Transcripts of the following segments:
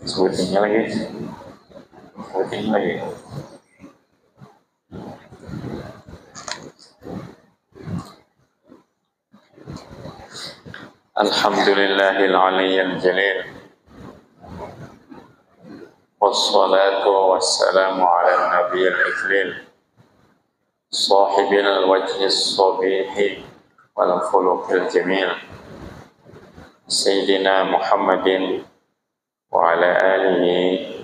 Sebutinnya lagi. Sebutinnya lagi. Alhamdulillahil aliyyil jalil. Wassalatu wassalamu ala nabiyil ikhlil. Sahibil wajhis sabihi wal khuluqil jamil. Sayyidina Muhammadin wa ala alihi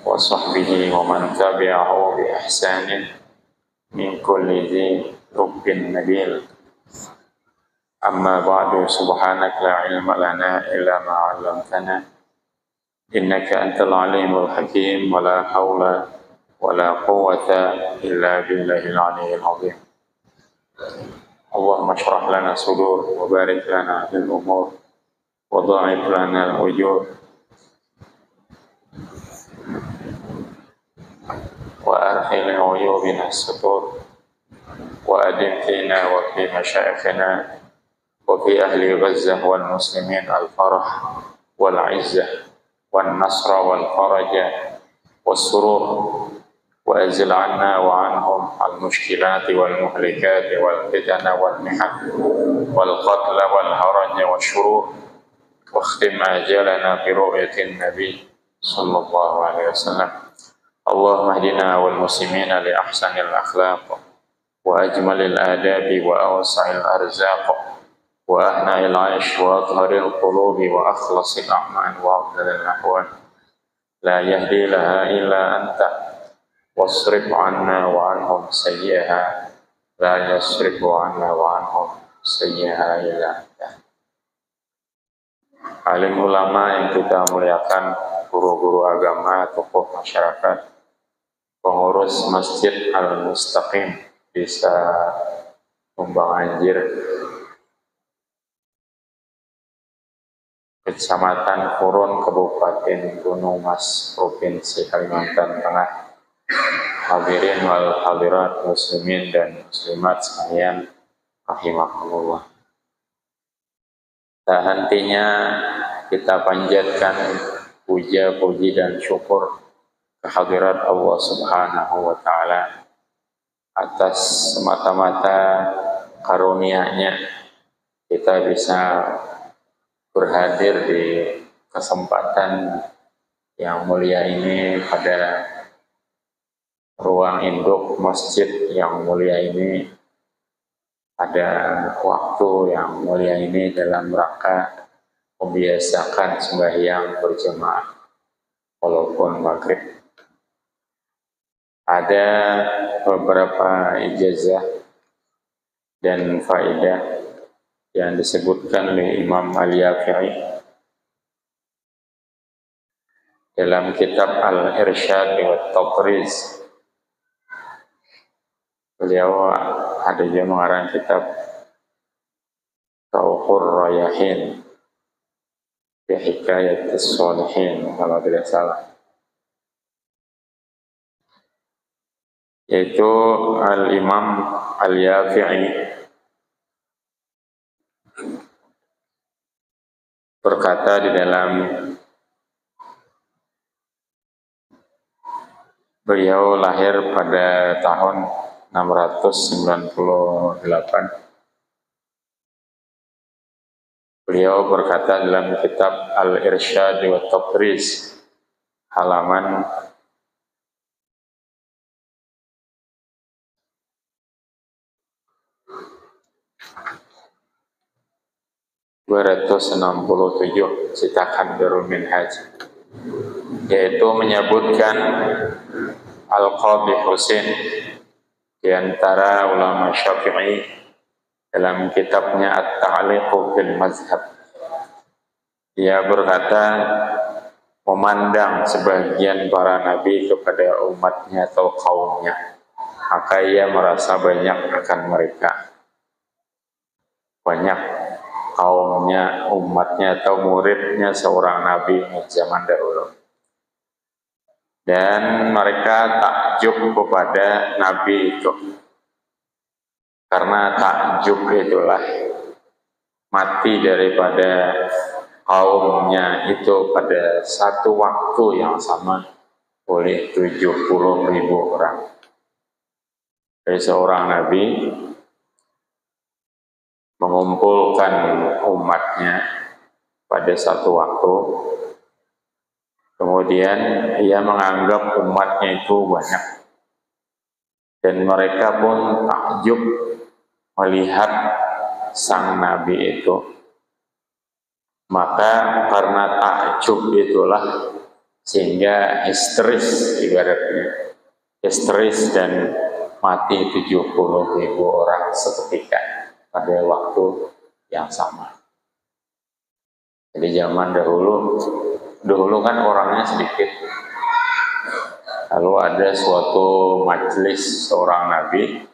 wa sahbihi wa man tabi'ahu bi ihsanin min kulli dhi rubbin nabil. Amma ba'du, subhanaka la ilma lana illa ma 'allamtana innaka antal alimul hakim wa la hawla wa la quwwata illa billahil aliyyil azim. Allahumma shrah lana sudur wa barik lana fil umur wa dha'if lana al-ujur wa arhil uyubina as-sutur wa adim fina wa fi masyayikhina وفي أهل غزة والمسلمين الفرح والعزة والنصر والفرج والسرور وأزل عنا وعنهم المشكلات والمهلكات والفتن والمحن والقتل والهرج والشرور واختم آجالنا برؤية النبي صلى الله عليه وسلم. اللهم اهدنا والمسلمين لأحسن الأخلاق وأجمل الآداب وأوسع الأرزاق وأهنأ العيش وأطهر القلوب وأخلص الأعمال وأفضل الأحوال لا يهدي لها إلا أنت واصرف عنا وعنهم سيئها لا يصرف عنا وعنهم سيئها إلا أنت. Alim ulama yang kita muliakan, guru-guru agama, tokoh masyarakat, pengurus Masjid Al-Mustaqim Desa Tumbang Anjir, Kecamatan Kurun, Kabupaten Gunung Mas, Provinsi Kalimantan Tengah. Hadirin wal hadirat muslimin dan muslimat sekalian rahimakumullah. Tak hentinya kita panjatkan puja, puji dan syukur kehadirat Allah Subhanahu wa taala atas semata-mata karunia-Nya kita bisa berhadir di kesempatan yang mulia ini pada ruang induk masjid yang mulia ini, pada waktu yang mulia ini dalam rangka membiasakan sembahyang berjemaah walaupun maghrib. Ada beberapa ijazah dan faedah yang disebutkan oleh Imam Al-Yafi'i dalam kitab Al-Irsyad wa Tabriz. Beliau ada juga mengarang kitab Tauhur Rayahin fi Hikayatis Shalihin kalau tidak salah, yaitu Al-Imam Al-Yafi'i berkata di dalam beliau lahir pada tahun 698. Beliau berkata dalam kitab Al-Irsyad wa Tabriz halaman 267 cetakan Darul Minhaj, yaitu menyebutkan Al-Qadhi Husain di antara ulama Syafi'i dalam kitabnya At-Ta'liqu fil Mazhab. Dia berkata, memandang sebagian para nabi kepada umatnya atau kaumnya, maka ia merasa banyak akan mereka, banyak kaumnya, umatnya atau muridnya seorang nabi zaman dahulu. Dan mereka takjub kepada nabi itu, karena takjub itulah mati daripada kaumnya itu pada satu waktu yang sama oleh 70.000 orang. Dari seorang nabi mengumpulkan umatnya pada satu waktu, kemudian ia menganggap umatnya itu banyak, dan mereka pun takjub melihat sang nabi itu. Maka karena takjub itulah sehingga histeris, ibaratnya histeris, dan mati 70.000 orang seketika pada waktu yang sama. Jadi zaman dahulu kan orangnya sedikit, lalu ada suatu majelis seorang nabi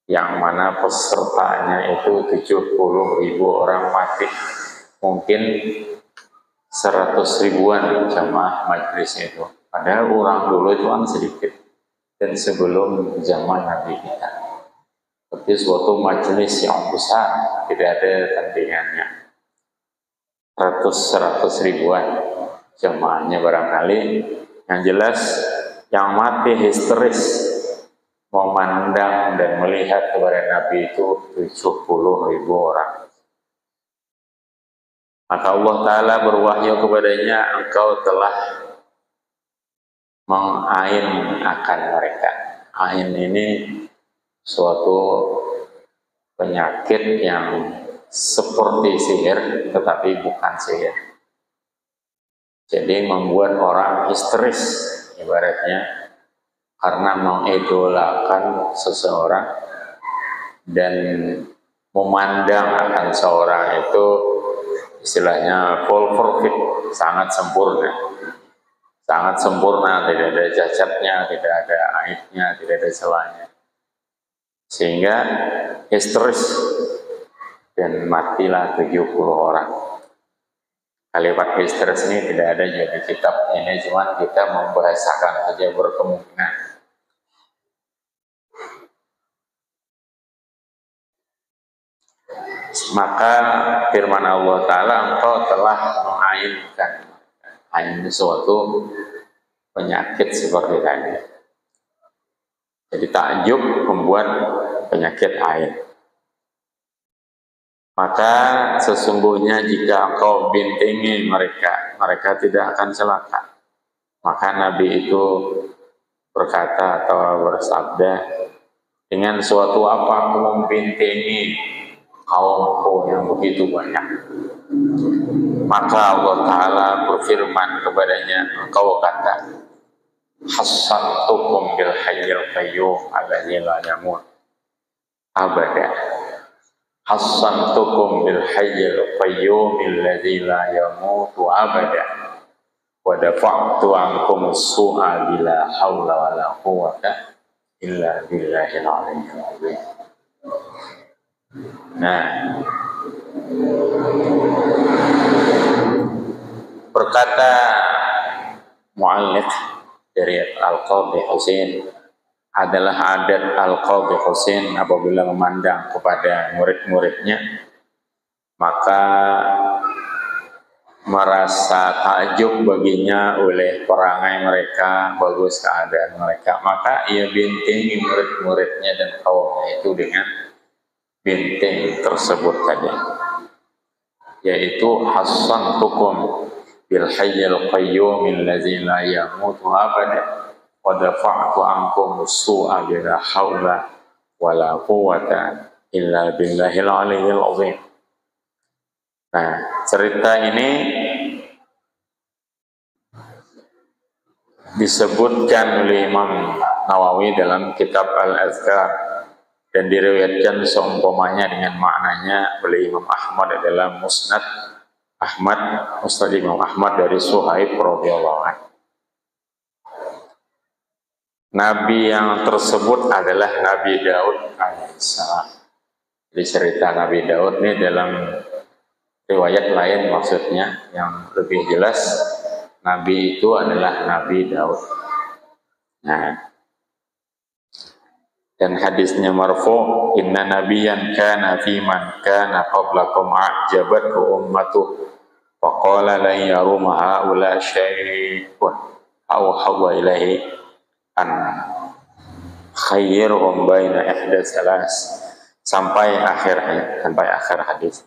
yang mana pesertanya itu 70.000 orang mati. Mungkin 100 ribuan jamaah majelisnya itu. Padahal orang dulu itu kan sedikit, dan sebelum zaman Nabi kita. Seperti suatu majelis yang besar, tidak ada tandingannya. 100 ribuan jamaahnya barangkali. Yang jelas yang mati histeris memandang dan melihat kepada Nabi itu 70.000 orang. Maka Allah Ta'ala berwahyu kepadanya, engkau telah mengain akan mereka. Ain ini suatu penyakit yang seperti sihir, tetapi bukan sihir. Jadi membuat orang histeris, ibaratnya, karena mengidolakan seseorang dan memandang akan seorang itu istilahnya full perfect, sangat sempurna, tidak ada cacatnya, tidak ada aibnya, tidak ada celahnya, sehingga histeris dan matilah 70 orang. Kalimat histeris ini tidak ada jadi kitab ini, cuma kita membahasakan saja berkemungkinan. Maka firman Allah Ta'ala, engkau telah mengainkan. Ain suatu penyakit seperti tadi. Jadi takjub membuat penyakit ain. Maka sesungguhnya jika engkau bintingi mereka, mereka tidak akan celaka. Maka Nabi itu berkata atau bersabda, dengan suatu apa aku membintingi kaumku yang begitu banyak. Maka Allah Ta'ala berfirman kepadanya, engkau kata, hassantukum bil hayyil qayyum alladzi la yamut abada. Hassantukum bil hayyil qayyum alladzi la yamut abada. Wa dafa'tu ankum su'a bila haula wala quwwata illa billahil aliyyil azim. Nah, berkata mu'allif dari Al-Qadhi Husain, adalah adat Al-Qadhi Husain apabila memandang kepada murid-muridnya, maka merasa takjub baginya oleh perangai mereka, bagus keadaan mereka, maka ia bintingi murid-muridnya dan kaumnya itu dengan binting tersebut tadi, yaitu hassantukum bil hayyil qayyum allazi la yamutu abada wa dafa'tu ankum su'a bila haula wala quwwata illa billahil aliyyil azim. Nah, cerita ini disebutkan oleh Imam Nawawi dalam kitab Al-Azkar dan diriwayatkan seumpamanya dengan maknanya oleh Imam Ahmad dalam Musnad Ahmad, Musnad Imam Ahmad dari Suhaib radhiyallahu anhu. Nabi yang tersebut adalah Nabi Daud alaihissalam. Jadi cerita Nabi Daud ini dalam riwayat lain maksudnya yang lebih jelas, Nabi itu adalah Nabi Daud. Nah, dan hadisnya marfu, inna nabiyyan kana fi man kana qablakum a'jabathu ummatuh Faqala lan yaruma haula syai'un awhadha ilaihi an khayyirhum baina ihda salas, sampai akhir hadis.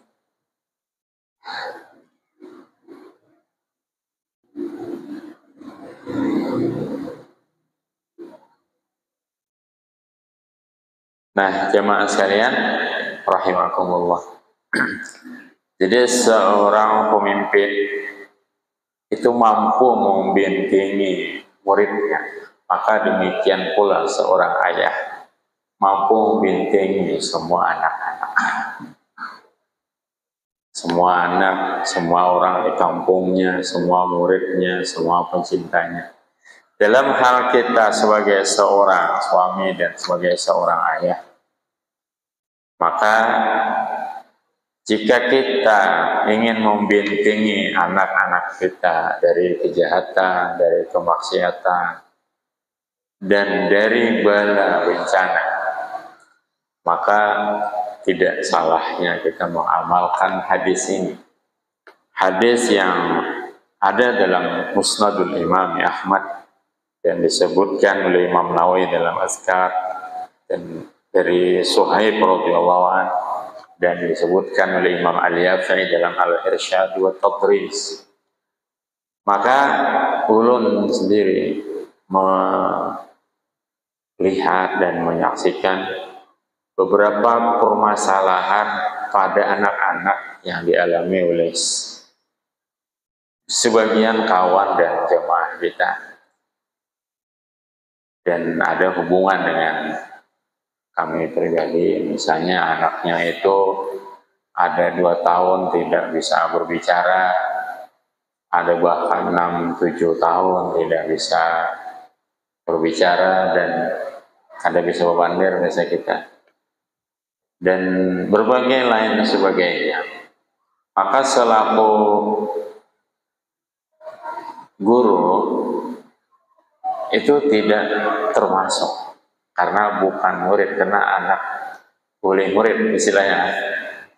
Nah, jemaah sekalian rahimakumullah. Jadi seorang pemimpin itu mampu membimbingi muridnya, maka demikian pula seorang ayah mampu membimbingi semua anak-anak. Semua anak, semua orang di kampungnya, semua muridnya, semua pencintanya. Dalam hal kita sebagai seorang suami dan sebagai seorang ayah, maka jika kita ingin membentengi anak-anak kita dari kejahatan, dari kemaksiatan, dan dari bala bencana, maka tidak salahnya kita mengamalkan hadis ini. Hadis yang ada dalam Musnadul Imam Ahmad dan disebutkan oleh Imam Nawawi dalam Azkar, dan dari Suhaib radhiyallahu anhu, dan disebutkan oleh Imam Al-Yafi'i dalam Al-Irsyad wa Tadris. Maka ulun sendiri melihat dan menyaksikan beberapa permasalahan pada anak-anak yang dialami oleh sebagian kawan dan jemaah kita, dan ada hubungan dengan kami pribadi. Misalnya anaknya itu ada 2 tahun tidak bisa berbicara, ada bahkan 6-7 tahun tidak bisa berbicara, dan ada bisa bebandir biasa kita, dan berbagai lain sebagainya. Maka selaku guru itu tidak termasuk, karena bukan murid, karena anak boleh murid istilahnya.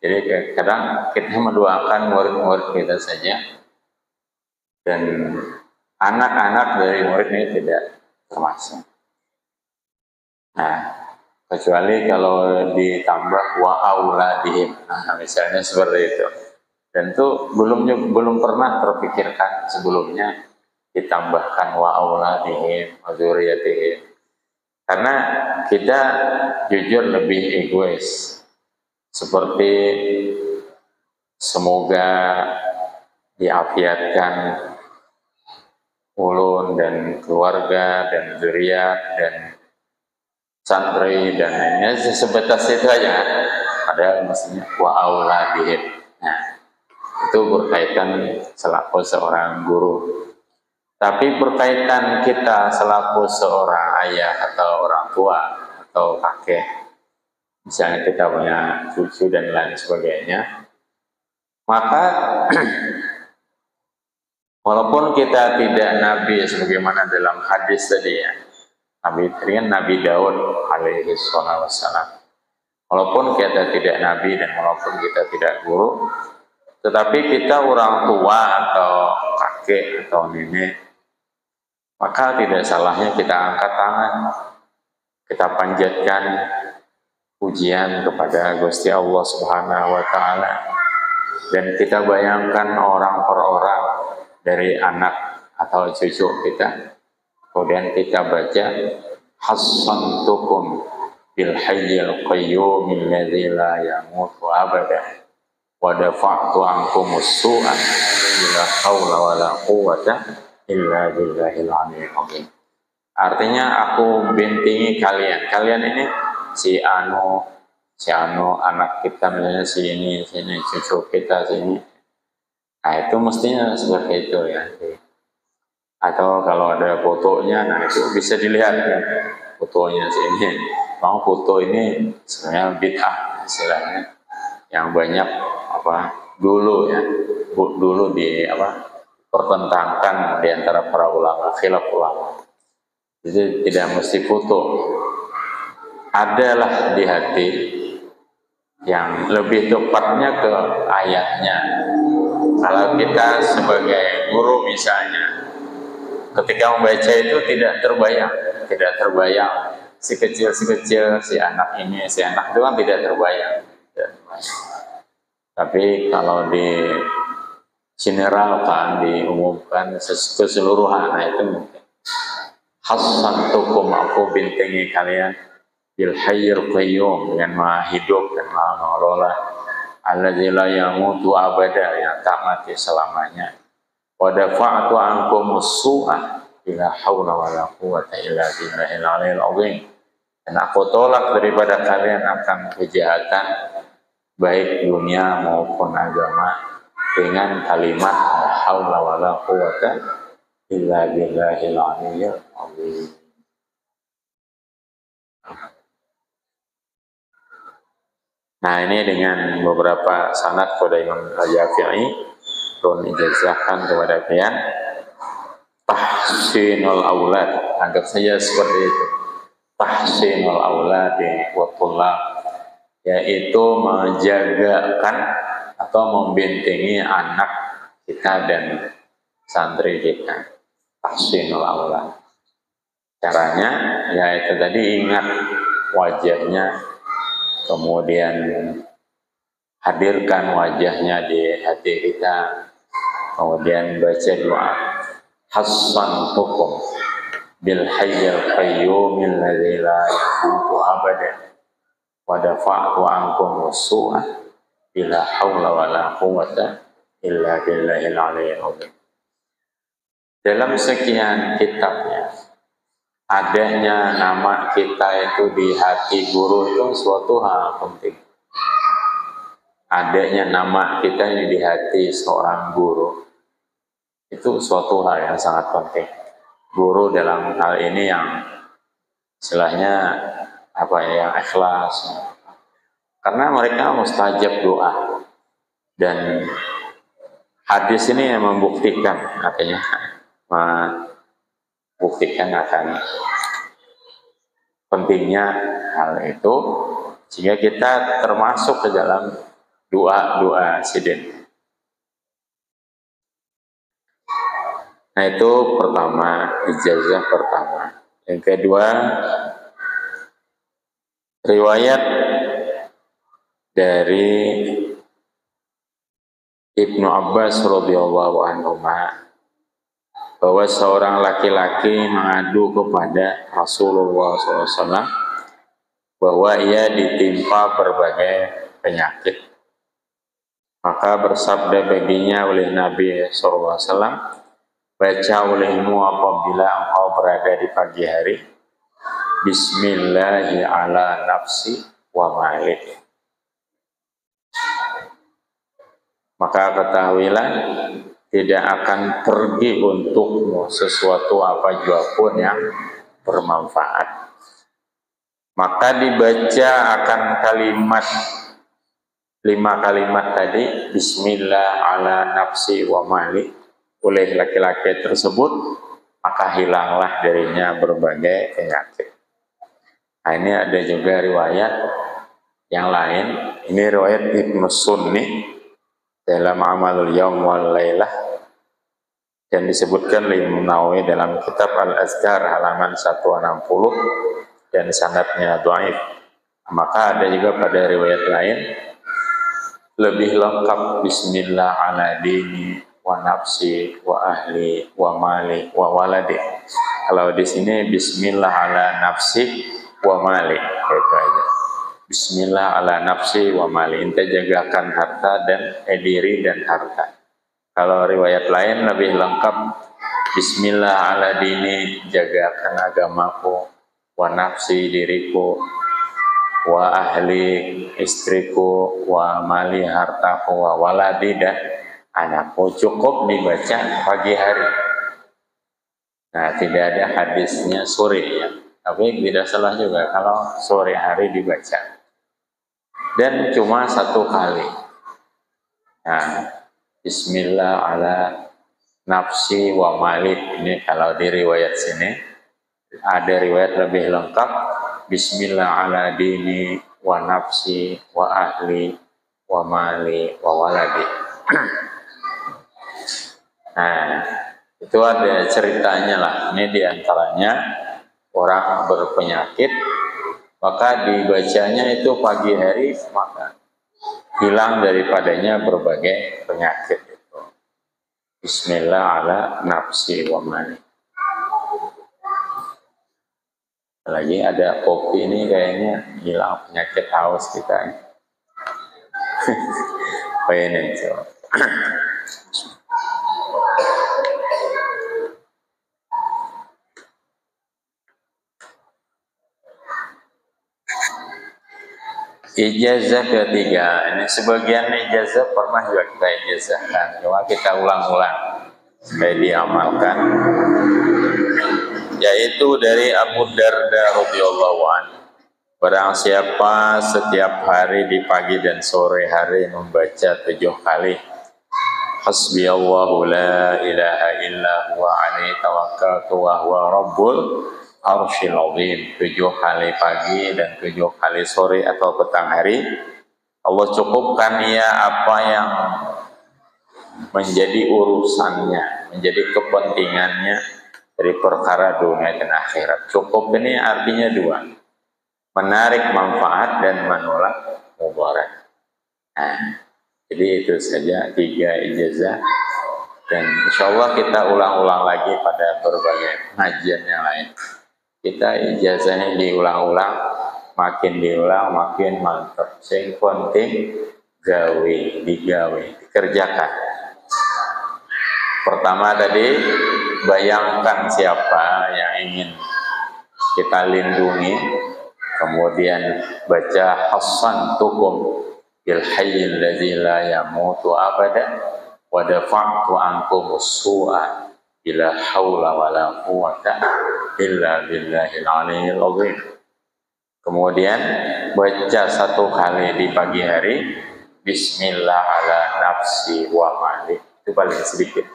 Jadi kadang kita mendoakan murid-murid kita saja, dan anak-anak dari murid ini tidak termasuk. Nah, kecuali kalau ditambah wa auladihim, nah misalnya seperti itu, dan itu belum pernah terpikirkan sebelumnya ditambahkan wa auladihim wa dzurriyyatihim. Karena kita jujur lebih egois, seperti semoga diafiatkan ulun dan keluarga dan zuriat dan santri dan lainnya, sebatas itu aja. Padahal maksudnya wa auladihim. Nah, itu berkaitan selaku seorang guru. Tapi berkaitan kita selaku seorang ayah atau orang tua atau kakek, misalnya kita punya cucu dan lain sebagainya, maka walaupun kita tidak nabi sebagaimana dalam hadis tadi ya, Nabi Daud alaihi wassalam, walaupun kita tidak nabi dan walaupun kita tidak guru, tetapi kita orang tua atau kakek atau nenek, maka tidak salahnya kita angkat tangan, kita panjatkan pujian kepada Gusti Allah Subhanahu wa Ta'ala, dan kita bayangkan orang per orang dari anak atau cucu kita, kemudian kita baca hassantukum bil hayyil qayyumil ladzi la yamutu abada wa dafa'tu ankumus su'a la haula wala quwwata illa billahil aliyyil azim. Artinya aku bentengi kalian ini si anu anak kita, misalnya sini cucu kita sini. Nah itu mestinya seperti itu ya. Atau kalau ada fotonya, nah itu bisa dilihat ya, fotonya sini. Mau foto ini sebenarnya bid'ah istilahnya, yang banyak dulu di pertentangkan di antara para ulama, khilaf ulama. Jadi tidak mesti foto. Adalah di hati, yang lebih tepatnya ke ayahnya. Kalau kita sebagai guru misalnya, ketika membaca itu tidak terbayang si kecil si anak ini, si anak itu kan tidak terbayang. Tapi kalau di generalkan, diumumkan keseluruhan, nah itu mungkin. Hassantukum, aku bintengi kalian bil hayyil qayyum, dengan maha hidup dan maha mengelola, alladzi la yamutu abada, yang tak mati selamanya. Wa dafa'tu ankum su'a bila haula wala quwwata illa billahil aliyil azim. Dan aku tolak daripada kalian akan kejahatan baik dunia maupun agama dengan kalimat la haula wala quwwata illa billahil aliyil azim. Nah, ini dengan beberapa sanad kepada Imam Al-Syafi'i, pun ijazahkan kepada kalian tahsinul aulad, anggap saja seperti itu, tahsinul aulad wa thullab, yaitu menjagakan atau membentengi anak kita dan santri kita. Tahsinul aulad, caranya yaitu tadi ingat wajahnya, kemudian hadirkan wajahnya di hati kita, kemudian baca doa hassantukum bil hayyil qayyumil ladzi la yamutu abada wa dafa'tu ankum su'a bila haula wala quwwata illa billahil aliyyil azim. Dalam sekian kitabnya, adanya nama kita itu di hati guru itu suatu hal penting. Adanya nama kita ini di hati seorang guru itu suatu hal yang sangat penting. Guru dalam hal ini yang istilahnya apa ya, yang ikhlas, karena mereka mustajab doa, dan hadis ini yang membuktikan, artinya membuktikan akan pentingnya hal itu, sehingga kita termasuk ke dalam doa sidin. Nah, itu pertama, ijazah pertama. Yang kedua, riwayat dari Ibnu Abbas radhiyallahu anhu bahwa seorang laki-laki mengadu kepada Rasulullah SAW bahwa ia ditimpa berbagai penyakit. Maka bersabda baginya oleh Nabi SAW, baca olehmu apabila engkau berada di pagi hari, Bismillahi ala nafsi wa malik. Maka ketahuilah tidak akan pergi untukmu sesuatu apa jua pun yang bermanfaat. Maka dibaca akan kalimat, 5 kalimat tadi, Bismillah ala nafsi wa malik, oleh laki-laki tersebut, maka hilanglah darinya berbagai penyakit. Nah, ini ada juga riwayat yang lain. Ini riwayat Ibnu Sunni dalam Amalul Yaum wal Lailah, dan disebutkan oleh Imam Nawawi dalam kitab Al-Azkar halaman 160, dan sanadnya dhaif. Maka ada juga pada riwayat lain lebih lengkap, Bismillah ala dini wa nafsi wa ahli wa mali wa waladi. Kalau di sini Bismillah ala nafsi wa mali, itu aja. Bismillah ala nafsi wa mali, ente jagakan harta dan diri dan harta. Kalau riwayat lain lebih lengkap, Bismillah ala dini, jagakan agamaku, wa nafsi, diriku, wa ahli, istriku, wa mali, hartaku, wa waladi, dan anakku. Cukup dibaca pagi hari. Nah, tidak ada hadisnya sore ya, tapi tidak salah juga kalau sore hari dibaca, dan cuma 1 kali. Nah, Bismillah ala nafsi wa malik, ini kalau di riwayat sini. Ada riwayat lebih lengkap, Bismillah ala dini wa nafsi wa ahli wa mali wa waladi. Nah, itu ada ceritanya lah. Ini diantaranya orang berpenyakit, maka dibacanya itu pagi hari, maka hilang daripadanya berbagai penyakit itu. Bismillah ala nafsi wa mali. Lagi ada kopi ini kayaknya hilang penyakit haus kita. Pengen coba. Ijazah ketiga, ini sebagian ijazah pernah juga kita ijazahkan, cuma kita ulang-ulang supaya diamalkan, yaitu dari Abu Darda radhiyallahu anhu. Barang siapa setiap hari di pagi dan sore hari membaca 7 kali Hasbiyallahu la ilaha illa huwa alaihi tawakkaltu wa huwa rabbul arsyil azim, 7 kali pagi dan 7 kali sore atau petang hari, Allah cukupkan ia apa yang menjadi urusannya, menjadi kepentingannya dari perkara dunia dan akhirat. Cukup ini artinya 2, menarik manfaat dan menolak mudarat. Nah, jadi itu saja 3 ijazah, dan insya Allah kita ulang-ulang lagi pada berbagai pengajian yang lain. Kita ijazahnya diulang-ulang, makin diulang makin mantap. Yang penting digawe, dikerjakan. Pertama tadi, bayangkan siapa yang ingin kita lindungi, kemudian baca hasantukum bil hayyil ladzi la yamutu abada wa dafa'tu ankumus su'a bila haula wala quwwata illa billahil aliyyil azim. Kemudian baca 1 kali di pagi hari, Bismillah ala nafsi wa mali, itu paling sedikit.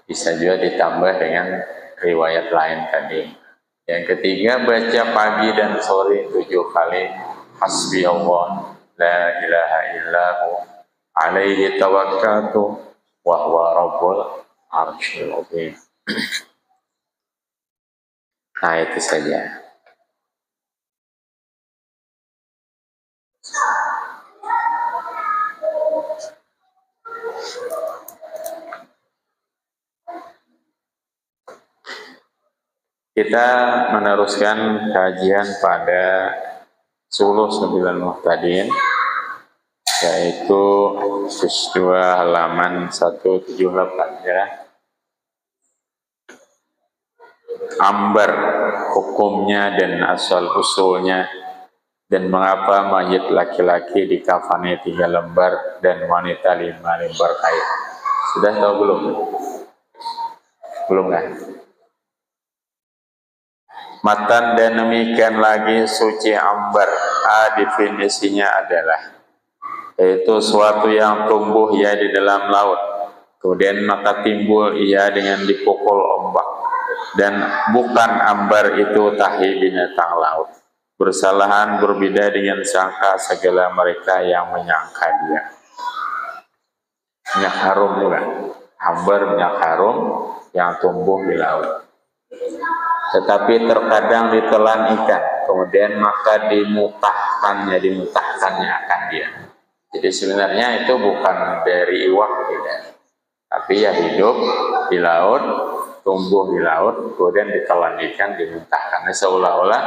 Bisa juga ditambah dengan riwayat lain tadi. Yang ketiga, baca pagi dan sore 7 kali Hasbi Allah la ilaha illahu alaihi tawakkaltu wa huwa rabbul arsyil azim. Nah, itu saja. Kita meneruskan kajian pada Suluh 9 Muhtadin, yaitu juz 2 halaman 178 ya. Ambar, hukumnya dan asal usulnya, dan mengapa mayit laki-laki dikafani 3 lembar dan wanita 5 lembar kain. Sudah tahu belum? Belum kan? Matan dan demikian lagi suci ambar. Definisinya adalah yaitu suatu yang tumbuh ia di dalam laut, kemudian maka timbul ia dengan dipukul ombak, dan bukan ambar itu tahi binatang laut. Bersalahan berbeda dengan sangka segala mereka yang menyangka dia. Minyak harum juga, ambar minyak harum yang tumbuh di laut. Tetapi terkadang ditelan ikan, kemudian maka dimutahkannya akan dia. Jadi sebenarnya itu bukan dari iwak, tidak, tapi ya hidup di laut, tumbuh di laut, kemudian ditelan ikan, dimutahkan. Seolah-olah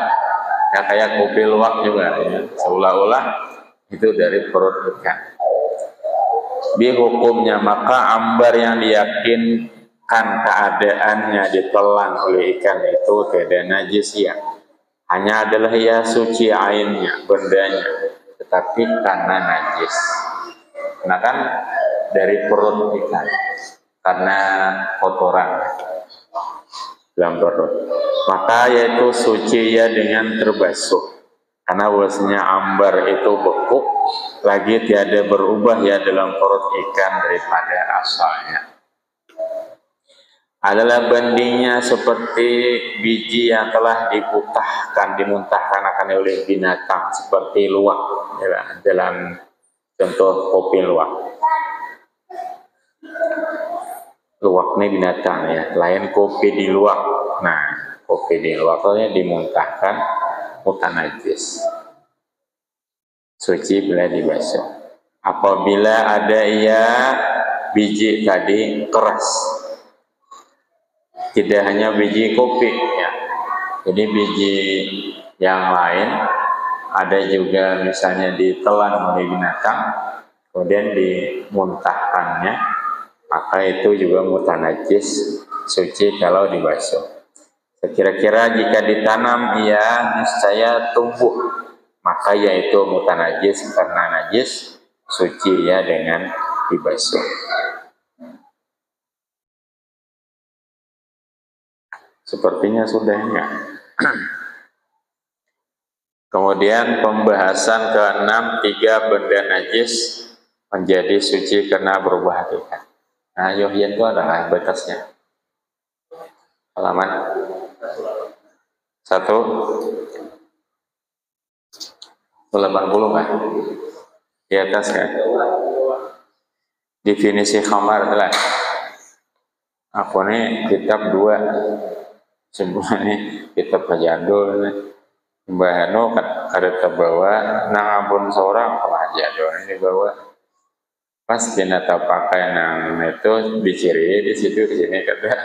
ya kayak kopi luwak juga, ya. Seolah-olah itu dari perut ikan. Di hukumnya maka ambar yang diyakin keadaannya ditelan oleh ikan itu tidak najis ya, hanya adalah ya suci ainnya, bendanya, tetapi karena najis, karena kan dari perut ikan, karena kotoran dalam perut, maka yaitu suci ya dengan terbasuh, karena bahwasanya ambar itu beku lagi tiada berubah ya dalam perut ikan daripada asalnya. Adalah bandingnya seperti biji yang telah dimuntahkan akan oleh binatang seperti luwak, ya, dalam contoh kopi luwak. luwaknya binatang ya, lain kopi di luwak. Nah, kopi di luwaknya dimuntahkan mutan najis, suci bila dibasuh. Apabila ada biji tadi keras, tidak hanya biji kopi ya, jadi biji yang lain ada juga misalnya ditelan oleh binatang kemudian dimuntahkannya, maka itu juga mutan najis, suci kalau dibasuh. Kira-kira jika ditanam ia niscaya tumbuh, maka yaitu mutan najis karena najis, suci ya dengan dibasuh. Sepertinya sudah ya. Kemudian pembahasan ke-6, 3 benda najis menjadi suci karena berubah hakikat. Nah, Yohyan itu adalah batasnya. Halaman 180 kan? Di atas kan? Definisi khamar adalah aku nih kitab 2 semuanya kitab jadul nih. Mbah Hano ada terbawa nang ampun seorang jadul ini bawa pas jenata pakai nang itu diciri di situ di sini kata.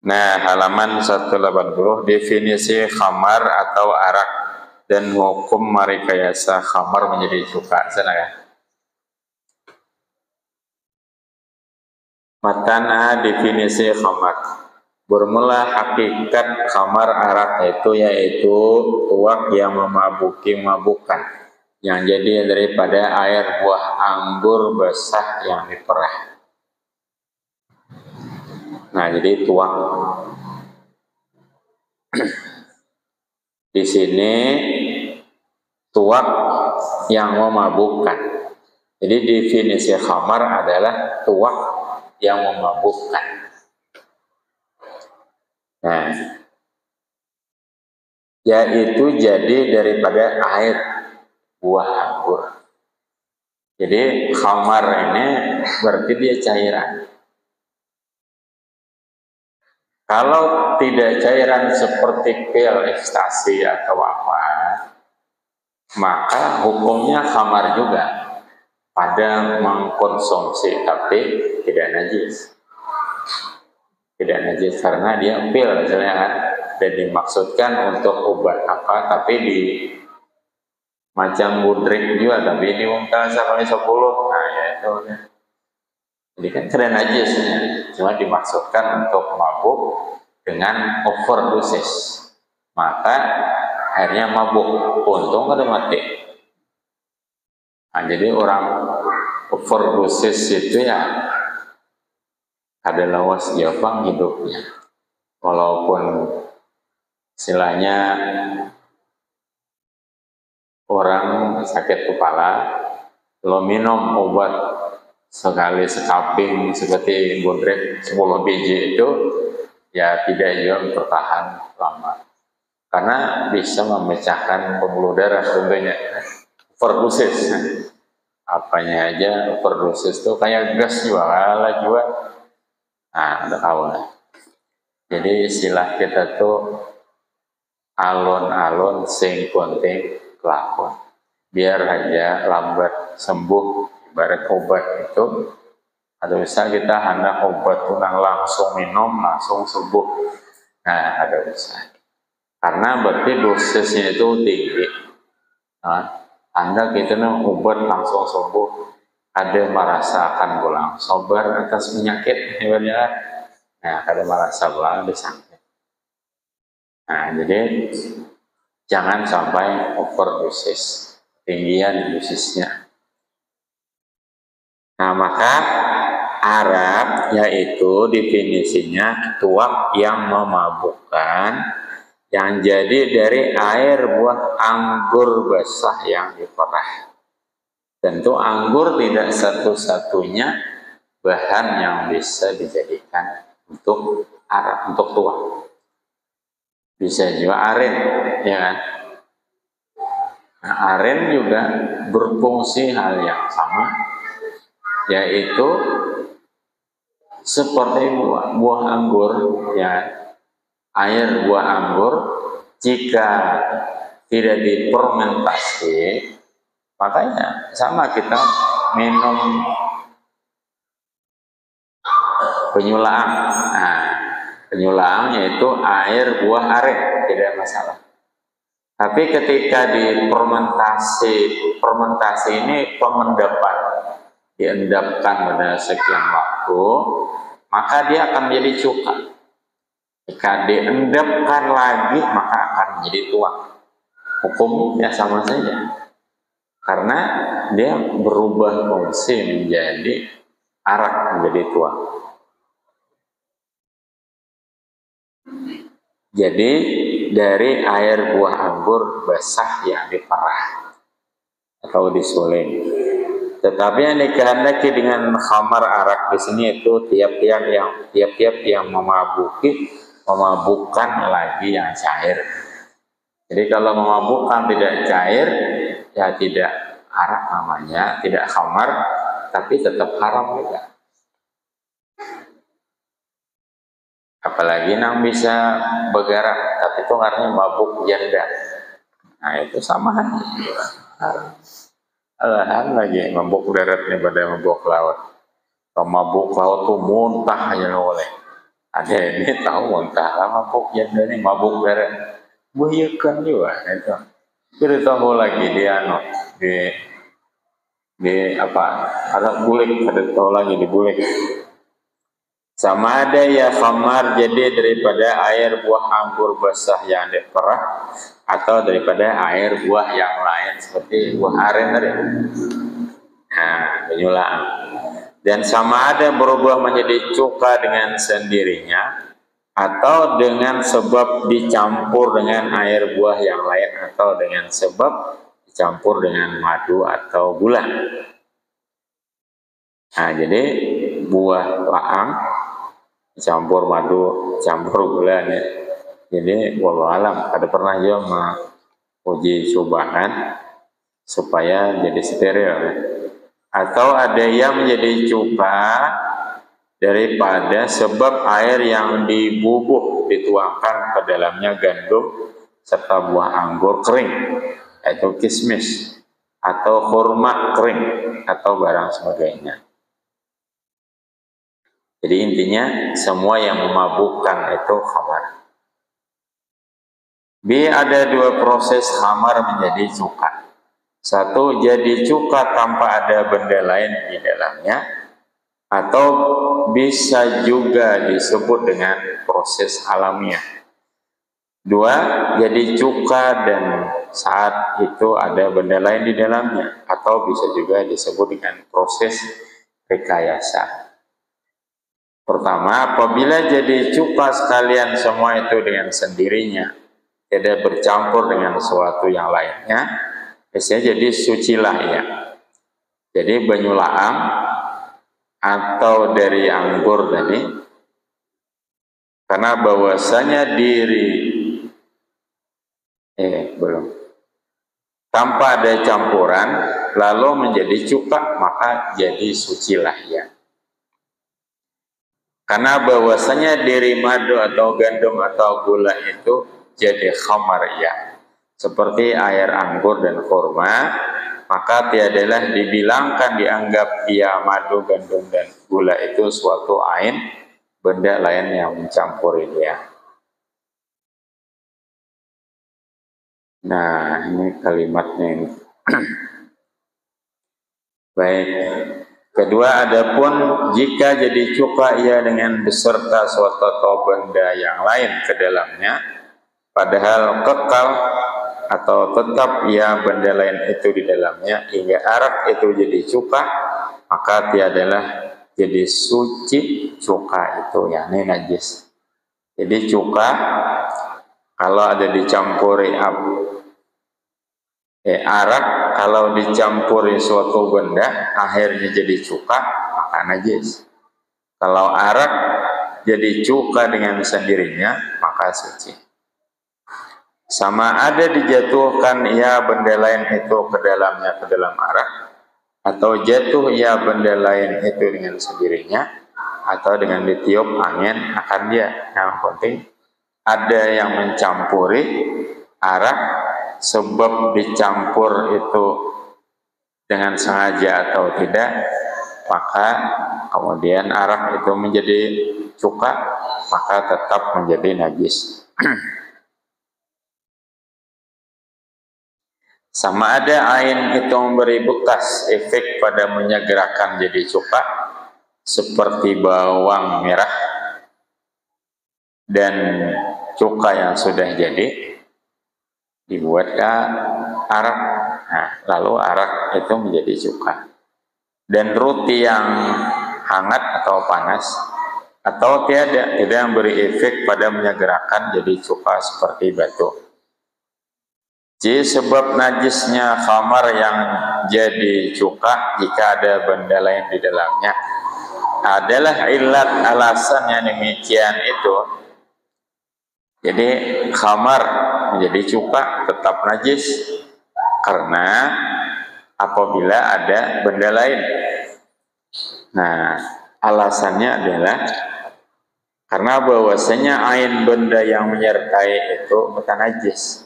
Nah, halaman 180 definisi khamar atau arak dan hukum marikayasa khamar menjadi cuka. Sana ya. Matana definisi khamar. Bermula hakikat khamar arak itu yaitu tuak yang memabukan yang jadi daripada air buah anggur basah yang diperah. Nah, jadi tuak di sini tuak yang memabukkan. Jadi definisi khamar adalah tuak yang memabukkan. Nah, yaitu jadi daripada air buah anggur. Jadi khamar ini berarti dia cairan. Kalau tidak cairan seperti pil, ekstasi atau apa, maka hukumnya khamar juga pada mengkonsumsi tapi tidak najis. Tidak najis karena dia pil misalnya kan, dan dimaksudkan untuk obat apa, tapi di macam budrik juga, tapi di muka sampai 10. Nah ya itu ya. Jadi kan tidak najisnya, cuma dimaksudkan untuk mabuk dengan overdosis, maka akhirnya mabuk, untung ada mati. Nah, jadi orang overdosis itu ya ada lawas Jepang hidupnya, walaupun istilahnya orang sakit kepala, kalau minum obat sekali sekaping seperti bodrek 10 biji itu ya tidak juga bertahan lama, karena bisa memecahkan pembuluh darah tentunya. Overdosis, apanya aja overdosis itu kayak gas juga juga. Nah, udah tahu lah. Jadi istilah kita tuh alon-alon sing penting kelakon. Biar aja lambat sembuh, ibarat obat itu. Atau bisa kita hendak obat tunang langsung minum langsung sembuh. Nah, ada bisa. Karena berarti dosisnya itu tinggi. Nah, Anda kita obat langsung sembuh. Ada merasakan pulang sobar atas penyakit hebatnya. Nah, ada merasa pulang disakit. Nah, jadi jangan sampai overdosis, tinggian dosisnya. Nah, maka arak yaitu definisinya tuak yang memabukkan yang jadi dari air buah anggur basah yang diperah. Tentu anggur tidak satu-satunya bahan yang bisa dijadikan untuk arak, untuk tuak. Bisa juga aren, ya kan? Nah, aren juga berfungsi hal yang sama, yaitu seperti buah anggur, ya, air buah anggur jika tidak difermentasi, makanya sama kita minum penyulaang. Nah, penyulaang yaitu air buah aren, tidak masalah. Tapi ketika fermentasi ini pengendapan, diendapkan pada sekian waktu, maka dia akan menjadi cuka. Jika diendapkan lagi, maka akan menjadi tuak. Hukumnya sama saja, karena dia berubah fungsi menjadi arak, menjadi tuak. Jadi dari air buah anggur basah yang diperah atau disuling. Tetapi yang dikehendaki dengan khamar arak di sini itu tiap-tiap yang memabukkan lagi yang cair. Jadi kalau memabukkan tidak cair, ya tidak arak namanya, tidak khamar, tapi tetap haram juga. Apalagi nang bisa bergerak, tapi itu artinya mabuk janda. Nah itu sama aja. Alahan lagi mabuk daratnya pada mabuk laut. Kalau mabuk laut tuh muntah aja oleh. Ada ini tahu muntah lah mabuk janda ini mabuk darat. Buhiukan juga itu. Kita tahu lagi dia di apa? Ada bulik, ada tahu lagi di bulik. Sama ada ya khamar, jadi daripada air buah anggur basah yang diperah atau daripada air buah yang lain seperti buah aren tadi. Nah, penyulaang. Dan sama ada berubah menjadi cuka dengan sendirinya atau dengan sebab dicampur dengan air buah yang lain atau dengan sebab dicampur dengan madu atau gula. Nah, jadi buah laang campur madu, campur gula nih. Jadi wallahu alam, ada pernah juga uji cobaan supaya jadi steril. Atau ada yang menjadi cuka daripada sebab air yang dibubuh dituangkan ke dalamnya gandum serta buah anggur kering, yaitu kismis atau kurma kering atau barang sebagainya. Jadi intinya semua yang memabukkan itu khamar. B, ada dua proses khamar menjadi cuka. Satu, jadi cuka tanpa ada benda lain di dalamnya, atau bisa juga disebut dengan proses alamiah. Dua, jadi cuka dan saat itu ada benda lain di dalamnya, atau bisa juga disebut dengan proses rekayasa. Pertama, apabila jadi cuka sekalian semua itu dengan sendirinya, tidak bercampur dengan sesuatu yang lainnya, biasanya jadi sucilah ya. Jadi banyulaang atau dari anggur tadi, karena bahwasanya tanpa ada campuran lalu menjadi cuka, maka jadi sucilah ya. Karena bahwasanya diri madu atau gandum atau gula itu jadi khamar ya, seperti air anggur dan kurma, maka tiadalah dianggap ia madu, gandum dan gula itu suatu ain, benda lain yang mencampuri dia. Nah, ini kalimatnya ini. Baik. Kedua, adapun jika jadi cuka ia dengan beserta suatu atau benda yang lain ke dalamnya, padahal kekal atau tetap ia benda lain itu di dalamnya hingga arak itu jadi cuka, maka tiadalah jadi suci cuka itu, yakni najis. Jadi cuka kalau ada dicampuri arak, kalau dicampuri suatu benda akhirnya jadi cuka, maka najis. Kalau arak jadi cuka dengan sendirinya, maka suci. Sama ada dijatuhkan ia benda lain itu ke dalamnya, ke dalam arak, atau jatuh ia benda lain itu dengan sendirinya, atau dengan ditiup angin akan dia. Yang penting ada yang mencampuri arak, sebab dicampur itu dengan sengaja atau tidak, maka kemudian arak itu menjadi cuka, maka tetap menjadi najis. Sama ada ain itu memberi bekas efek pada menyegerakan jadi cuka, seperti bawang merah dan cuka yang sudah jadi dibuat ke arak. Nah, lalu arak itu menjadi cuka. Dan roti yang hangat atau panas atau tidak memberi efek pada menyegerakan jadi cuka seperti batu. Jadi sebab najisnya khamar yang jadi cuka jika ada benda lain di dalamnya adalah ilat alasan yang demikian itu. Jadi khamar menjadi cuka tetap najis karena apabila ada benda lain. Nah, alasannya adalah karena bahwasanya ain benda yang menyertai itu bukan najis.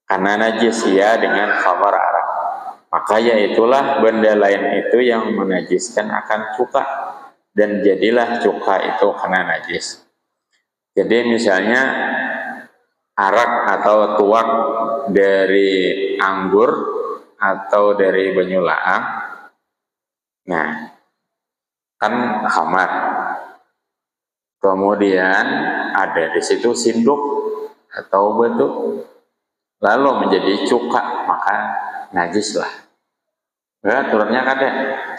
Karena najis ya dengan khamar arak. Maka yaitulah benda lain itu yang menajiskan akan cuka, dan jadilah cuka itu karena najis. Jadi misalnya arak atau tuak dari anggur atau dari banyu laang, nah kan khamar. Kemudian ada di situ sinduk atau batu, lalu menjadi cuka, maka najis lah. Aturannya kada.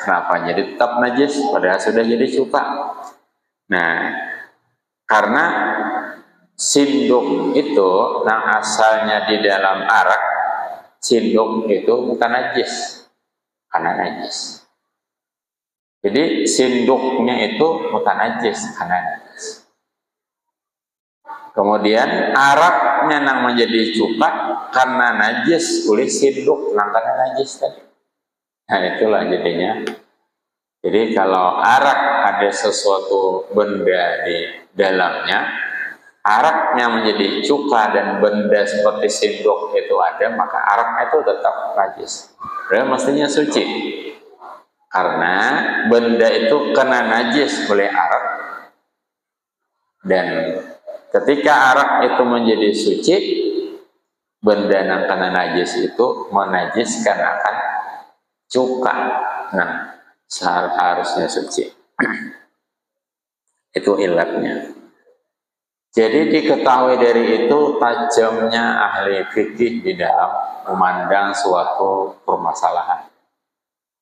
Kenapa jadi tetap najis padahal sudah jadi cuka? Nah, karena sinduk itu yang asalnya di dalam arak, sinduk itu bukan najis karena najis. Jadi sinduknya itu bukan najis karena najis. Kemudian araknya nang menjadi cuka karena najis oleh sinduk nang karena najis tadi. Nah itulah jadinya. Jadi kalau arak ada sesuatu benda di dalamnya, araknya menjadi cuka dan benda seperti sinduk itu ada, maka araknya itu tetap najis. Berarti mestinya suci. Karena benda itu kena najis oleh arak, dan ketika arak itu menjadi suci, benda yang kena najis itu menajiskan akan cuka. Nah, seharusnya suci. Itu ilatnya. Jadi diketahui dari itu tajamnya ahli fikih di dalam memandang suatu permasalahan.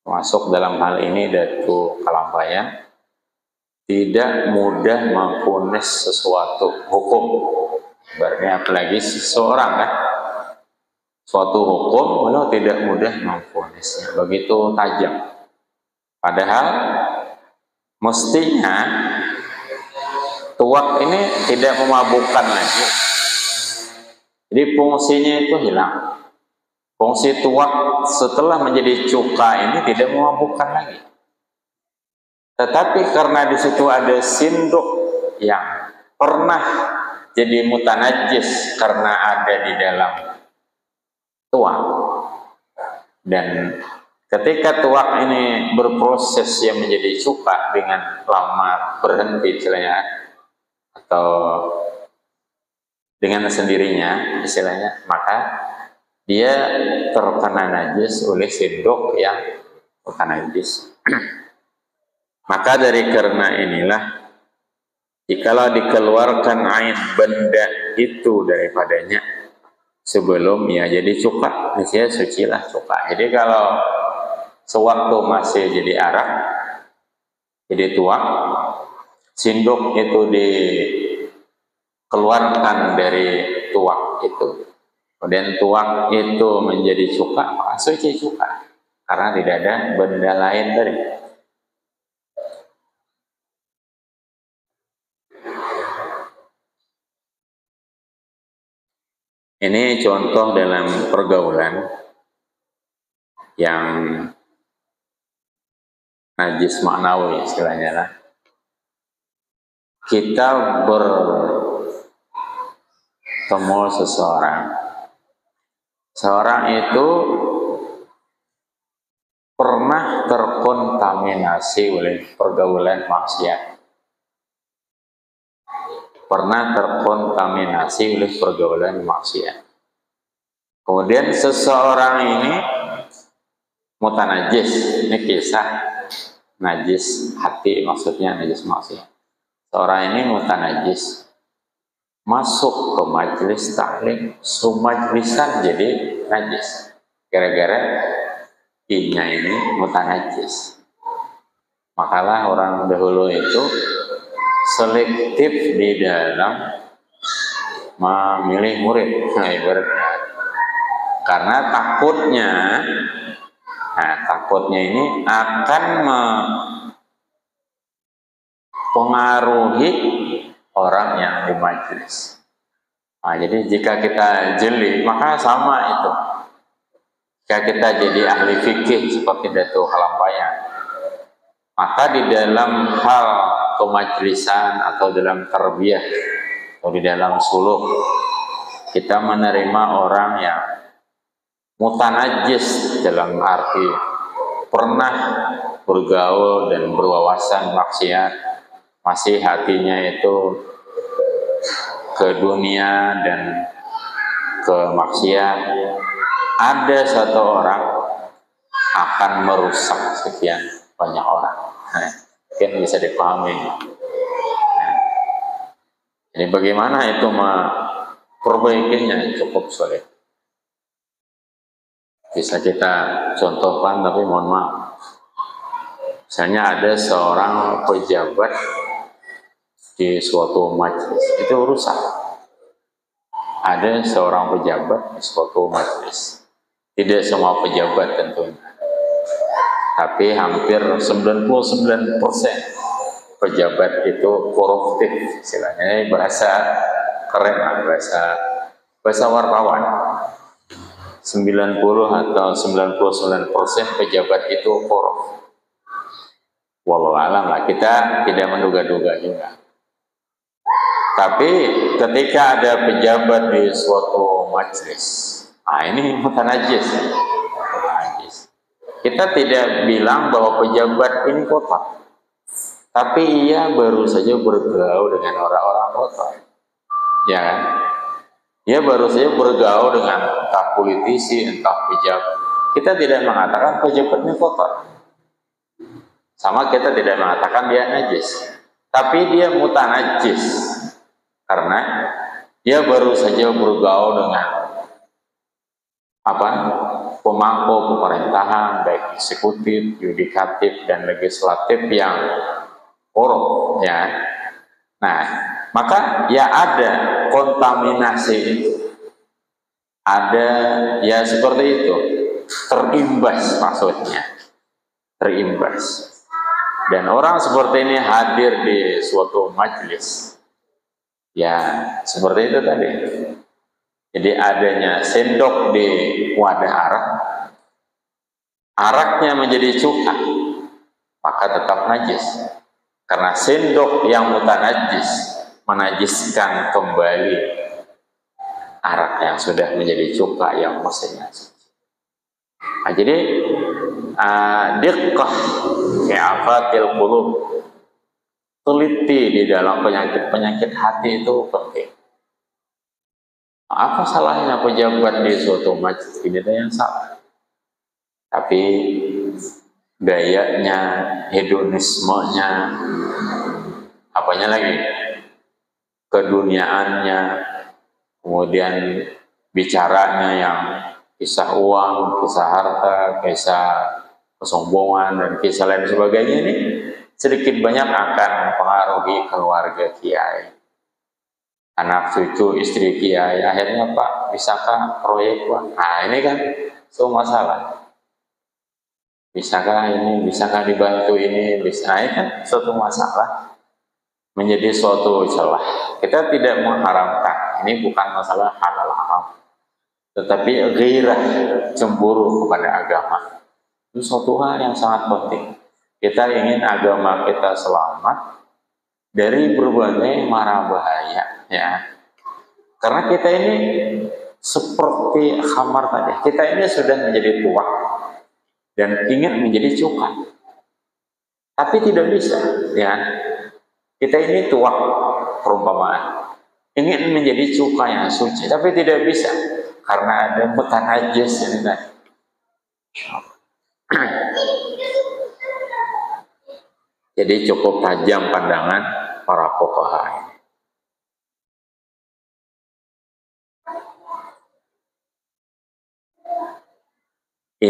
Masuk dalam hal ini Datu Kalampayan tidak mudah memvonis sesuatu hukum. Berarti apalagi seseorang kan, suatu hukum beliau tidak mudah memvonisnya, begitu tajam. Padahal mestinya tuak ini tidak memabukkan lagi. Jadi fungsinya itu hilang. Fungsi tuak setelah menjadi cuka ini tidak memabukkan lagi. Tetapi karena di situ ada sinduk yang pernah jadi mutanajis karena ada di dalam tuak, dan ketika tuak ini berproses yang menjadi cuka dengan lama berhenti istilahnya, atau dengan sendirinya istilahnya, maka dia terkena najis oleh sinduk yang bukan najis. Maka dari karena inilah, jikalau dikeluarkan ain benda itu daripadanya sebelum ya jadi cuka, niscaya sucilah cuka. Jadi kalau sewaktu masih jadi arak, jadi tuak, sinduk itu dikeluarkan dari tuak itu, kemudian tuak itu menjadi cuka, maka suci cuka karena tidak ada benda lain tadi. Ini contoh dalam pergaulan yang najis maknawi istilahnya lah. kita bertemu seseorang itu pernah terkontaminasi oleh pergaulan maksiat. Kemudian seseorang ini mutanajis, ini kisah najis hati, maksudnya najis maksiat. Seorang ini mutanajis, masuk ke majelis taklim, sumajlisan jadi najis, gara-gara inya ini mutanajis. Makalah orang dahulu itu selektif di dalam memilih murid, ibaratnya. Karena takutnya ini akan mempengaruhi orang yang di majelis. Nah, jadi jika kita jeli, maka sama itu. Jika kita jadi ahli fikih seperti Datuk Halampayan, maka di dalam hal kemajlisan atau dalam tarbiyah atau di dalam suluk, kita menerima orang yang mutanajis dalam arti pernah bergaul dan berwawasan maksiat, masih hatinya itu ke dunia dan ke maksiat, ada satu orang akan merusak sekian banyak orang. Mungkin bisa dipahami. Jadi bagaimana itu memperbaikinya cukup sulit. Bisa kita contohkan, tapi mohon maaf. Misalnya ada seorang pejabat di suatu majelis, itu rusak. Ada seorang pejabat di suatu majelis. Tidak semua pejabat tentunya, tapi hampir 99% pejabat itu koruptif, istilahnya. Ini bahasa keren lah, bahasa wartawan. 90 atau 99% pejabat itu korup. Wallahu alam lah, kita tidak menduga-duga juga. Tapi ketika ada pejabat di suatu majelis, ini mutanajis. Kita tidak bilang bahwa pejabat ini kotor, tapi ia baru saja bergaul dengan orang-orang kotor, ya kan? Ia baru saja bergaul dengan entah politisi, entah pejabat. Kita tidak mengatakan pejabatnya kotor. Sama kita tidak mengatakan dia najis. Tapi dia mutanajis. Karena dia baru saja bergaul dengan pemangku pemerintahan, baik eksekutif, yudikatif, dan legislatif yang korup, ya. Nah, maka ya ada kontaminasi itu, ada ya seperti itu, terimbas, maksudnya terimbas. Dan orang seperti ini hadir di suatu majelis, ya seperti itu tadi. Jadi adanya sendok di wadah arak, araknya menjadi cuka, maka tetap najis. Karena sendok yang mutanajis menajiskan kembali arak yang sudah menjadi cuka yang mestinya suci. Nah, jadi diqqah fi'afatil qulub, teliti di dalam penyakit hati itu penting. Apa salahnya pejabat di suatu majelis? Ini yang salah. Tapi gayanya, hedonismenya, apanya lagi, keduniaannya, kemudian bicaranya yang kisah uang, kisah harta, kisah kesombongan, dan kisah lain sebagainya, ini sedikit banyak akan mempengaruhi keluarga kiai, anak cucu istri kiai. Akhirnya, Pak, bisakah proyek, Pak? Nah, ini kan semua masalah. Bisakah ini, bisakah dibantu ini, bisa. Nah, ini kan suatu masalah, menjadi suatu celah. Kita tidak mengharamkan, ini bukan masalah halal haram, tetapi ghairah, cemburu kepada agama, itu suatu hal yang sangat penting. Kita ingin agama kita selamat, dari berbagai mara bahaya, ya. Karena kita ini seperti khamar tadi, kita ini sudah menjadi tua dan ingin menjadi cuka, tapi tidak bisa, ya. Kita ini tua, perumpamaan, ingin menjadi cuka yang suci, tapi tidak bisa karena ada bekas najis ini tadi. Jadi cukup tajam pandangan para fuqaha ini.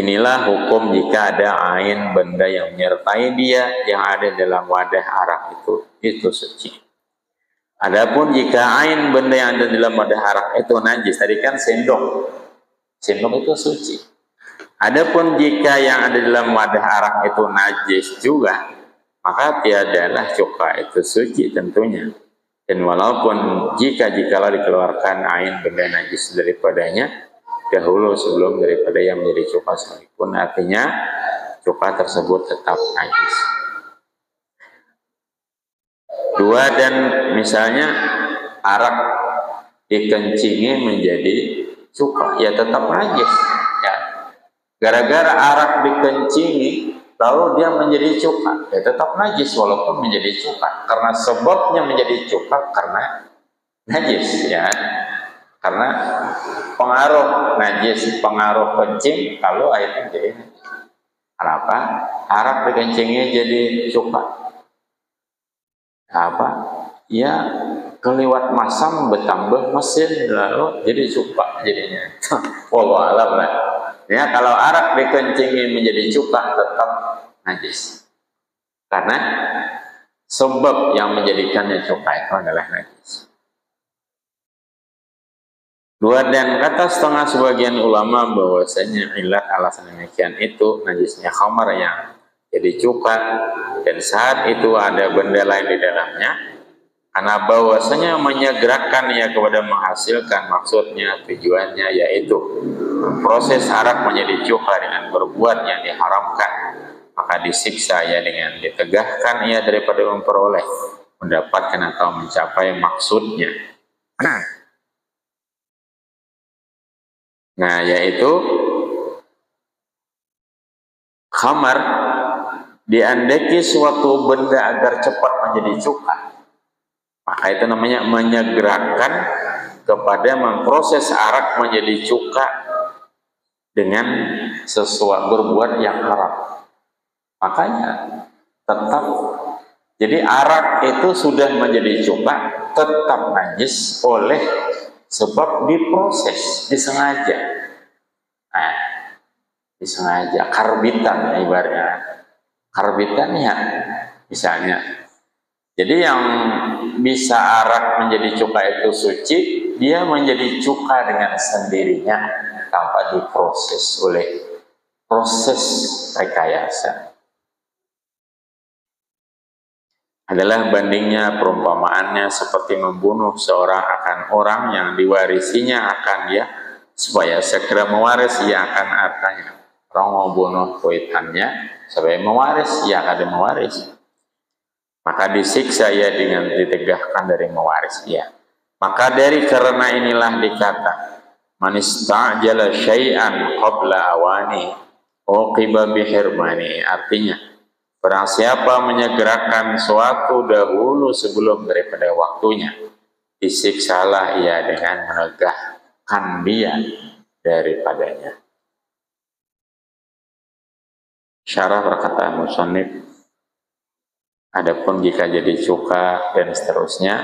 Inilah hukum jika ada ain benda yang menyertai dia yang ada dalam wadah arak itu suci. Adapun jika ain benda yang ada dalam wadah arak itu najis, tadi kan sendok itu suci. Adapun jika yang ada dalam wadah arak itu najis juga, maka tiadalah cuka itu suci tentunya. Dan walaupun jikalau dikeluarkan ain benda najis daripadanya dahulu sebelum daripada yang menjadi cuka sekalipun, artinya cuka tersebut tetap najis. Dua, dan misalnya arak dikencingi menjadi cuka, ya tetap najis, ya. Gara-gara arak dikencingi lalu dia menjadi cuka, ya tetap najis walaupun menjadi cuka, karena sebabnya menjadi cuka karena najis, ya. Karena pengaruh najis, pengaruh kencing, kalau airnya jadi najis. Kenapa? Arak dikencingi jadi cuka. Apa? Ya keliwat masam bertambah mesin lalu jadi cuka jadinya. Wallahu a'lam lah. Ya, kalau arak dikencingi menjadi cuka tetap najis. Karena sebab yang menjadikannya cuka itu adalah najis. Dua, dan kata setengah sebagian ulama bahwasanya ilat alasan demikian itu najisnya khamar yang jadi cuka, dan saat itu ada benda lain di dalamnya, karena bahwasanya menyegerakan ia kepada menghasilkan, maksudnya tujuannya yaitu proses arak menjadi cuka dengan berbuat yang diharamkan, maka disiksa ia dengan ditegahkan ia daripada memperoleh, mendapatkan atau mencapai maksudnya. Nah, yaitu khamar diandeki suatu benda agar cepat menjadi cuka, maka itu namanya menyegerakan kepada memproses arak menjadi cuka dengan sesuatu berbuat yang haram. Makanya tetap, jadi arak itu sudah menjadi cuka tetap najis oleh sebab diproses, disengaja. Nah, disengaja, karbitan ibaratnya. Karbitan ya, misalnya. Jadi yang bisa arak menjadi cuka itu suci, dia menjadi cuka dengan sendirinya tanpa diproses oleh proses rekayasa. Adalah bandingnya perumpamaannya seperti membunuh seorang akan orang yang diwarisinya akan dia, supaya segera mewaris ia akan hartanya. Orang mau bunuh kuitannya supaya mewaris, ia akan mewaris, maka disiksa ia dengan ditegahkan dari mewaris ia. Maka dari karena inilah dikata man istajala syai'an qabla awani uqiba bihirmani, artinya barang siapa menyegerakan suatu dahulu sebelum daripada waktunya, disiksalah ia dengan menegahkan dia daripadanya. Syarah berkata musannif, adapun jika jadi cuka dan seterusnya,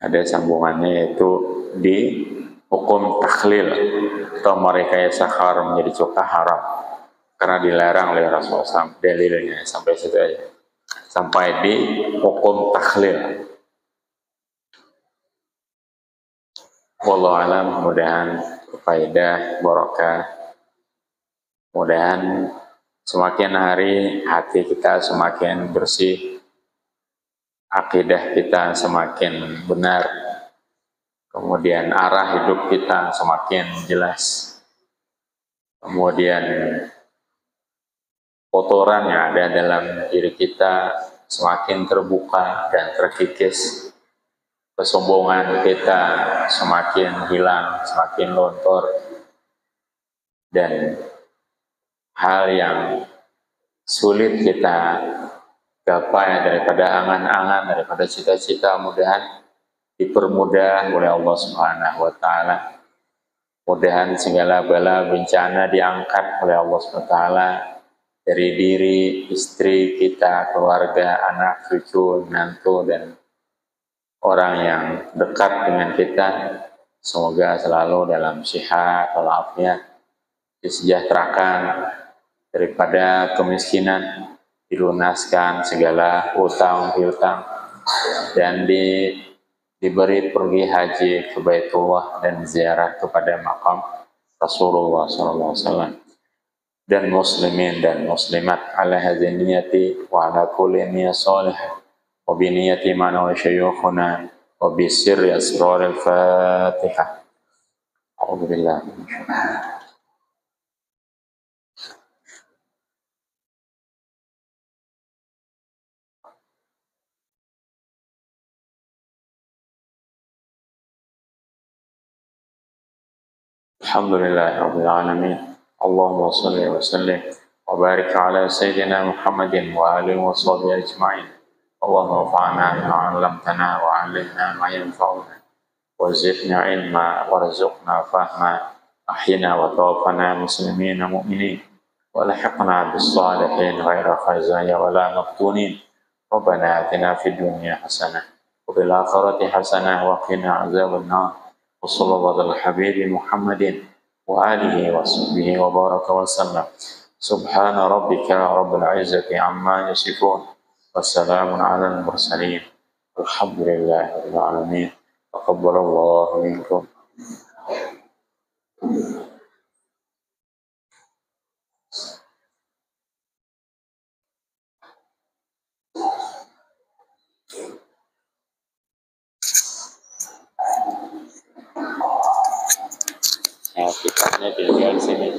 ada sambungannya yaitu di hukum takhlil atau merekayasa haram menjadi cuka haram, karena dilarang oleh Rasulullah SAW. Dalilnya sampai situ aja, sampai di hukum takhlil. Wallahu alam, mudahan faedah barokah, mudahan semakin hari hati kita semakin bersih, akidah kita semakin benar, kemudian arah hidup kita semakin jelas, kemudian kotoran yang ada dalam diri kita semakin terbuka dan terkikis, kesombongan kita semakin hilang, semakin lontor, dan hal yang sulit kita gapai daripada angan-angan, daripada cita-cita, mudahan dipermudah oleh Allah Subhanahu wa Ta'ala. Mudahan segala bala bencana diangkat oleh Allah Subhanahu wa Ta'ala dari diri, istri kita, keluarga, anak, cucu, menantu, dan orang yang dekat dengan kita. Semoga selalu dalam sehat walafiat, disejahterakan daripada kemiskinan, dilunaskan segala utang piutang, dan diberi pergi haji ke Baitullah dan ziarah kepada makam Rasulullah SAW, dan muslimin dan muslimat ala hadhihi niyati wa ala kulli niyyah salihah wa bi niyyati man wa syuyukhuna wa bi sirri asrar al-Fatihah. A'udzu billahi Alhamdulillahirabbil alamin. Allahumma shalli wa sallim wa barik ala sayyidina Muhammadin wa alihi wa sahbihi ajma'in. Allahumma fa'na bima 'allamtana wa 'allimna ma yanfa'una wa zidna ilma warzuqna fahma. Ahyina wa tawaffana muslimina mu'minin wa lahiqna bis salihin ghaira khazaya wa la maftunin. Rabbana atina fid dunya hasanah wa fil akhirati hasanah wa qina azaban nar. Wa sallallahu ala habibi Muhammadin wa alihi wa sahbihi wa baraka wa sallam. Subhana rabbika rabbil izzati amma yasifun. Wassalamun ala al-mursalin. Alhamdulillahi rabbil alamin. Taqabbalallahu minkum. Ya, kitabnya tinggal sini.